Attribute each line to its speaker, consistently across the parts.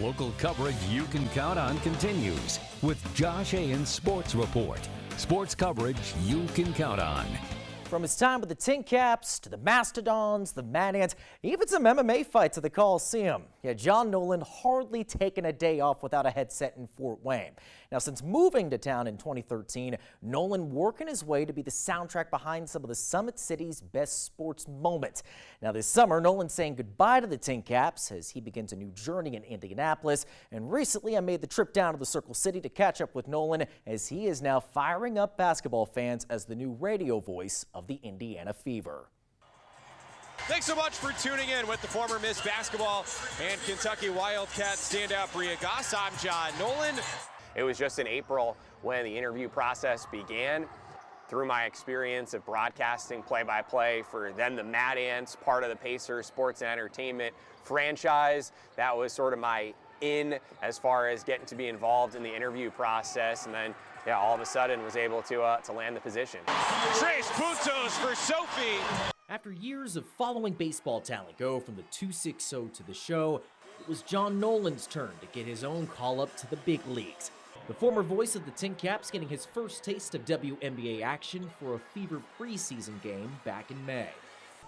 Speaker 1: Local coverage you can count on continues with Josh Ayen's Sports Report. Sports coverage you can count on.
Speaker 2: From his time with the TinCaps to the Mastodons, the Mad Ants, even some MMA fights at the Coliseum. Yeah, John Nolan hardly taken a day off without a headset in Fort Wayne. Now, since moving to town in 2013, Nolan working his way to be the soundtrack behind some of the Summit City's best sports moments. Now, this summer, Nolan's saying goodbye to the TinCaps as he begins a new journey in Indianapolis. And recently, I made the trip down to the Circle City to catch up with Nolan as he is now firing up basketball fans as the new radio voice of the Indiana Fever.
Speaker 3: Thanks so much for tuning in with the former Miss Basketball and Kentucky Wildcat standout Bria Goss. I'm John Nolan.
Speaker 4: It was just in April when the interview process began. Through my experience of broadcasting play-by-play for then the Mad Ants, part of the Pacers Sports and Entertainment franchise, that was sort of my in as far as getting to be involved in the interview process, and then all of a sudden was able to land the position.
Speaker 3: Trace Puntos for Sophie.
Speaker 2: After years of following baseball talent go from the 260 to the show, it was John Nolan's turn to get his own call up to the big leagues. The former voice of the TinCaps getting his first taste of WNBA action for a Fever preseason game back in May.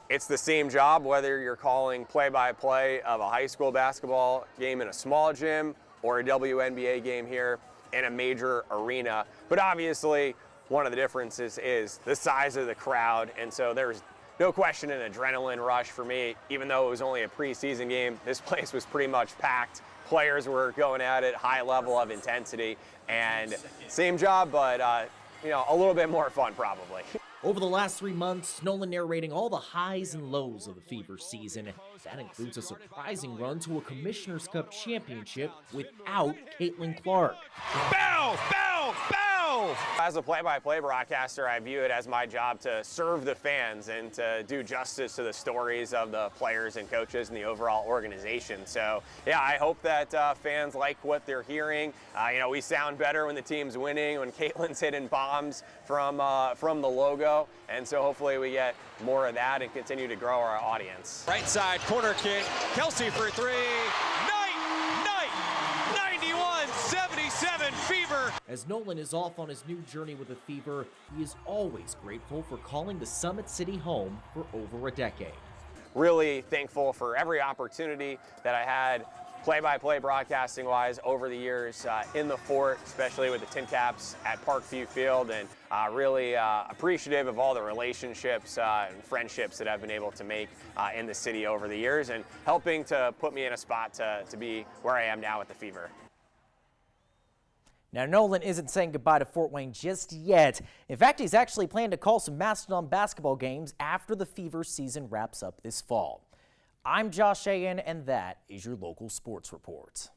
Speaker 4: It's the same job whether you're calling play-by-play of a high school basketball game in a small gym or a WNBA game here in a major arena. But obviously, one of the differences is the size of the crowd, and so there's no question an adrenaline rush for me. Even though it was only a preseason game, this place was pretty much packed. Players were going at it, high level of intensity, and same job, but a little bit more fun probably.
Speaker 2: Over the last 3 months, Nolan narrating all the highs and lows of the Fever season. That includes a surprising run to a Commissioner's Cup championship without Caitlin Clark.
Speaker 3: Bow! Bow! Bow!
Speaker 4: As a play-by-play broadcaster, I view it as my job to serve the fans and to do justice to the stories of the players and coaches and the overall organization. So, yeah, I hope that fans like what they're hearing. We sound better when the team's winning, when Caitlin's hitting bombs from the logo, and so hopefully we get more of that and continue to grow our audience.
Speaker 3: Right side corner kick, Kelsey for three. Night, 91-77 Fever.
Speaker 2: As Nolan is off on his new journey with the Fever, he is always grateful for calling the Summit City home for over a decade.
Speaker 4: Really thankful for every opportunity that I had play-by-play broadcasting-wise over the years in the fort, especially with the TinCaps at Parkview Field, and really appreciative of all the relationships and friendships that I've been able to make in the city over the years, and helping to put me in a spot to be where I am now with the Fever.
Speaker 2: Now, Nolan isn't saying goodbye to Fort Wayne just yet. In fact, he's actually planning to call some Mastodon basketball games after the Fever season wraps up this fall. I'm Josh Ayen, and that is your local sports report.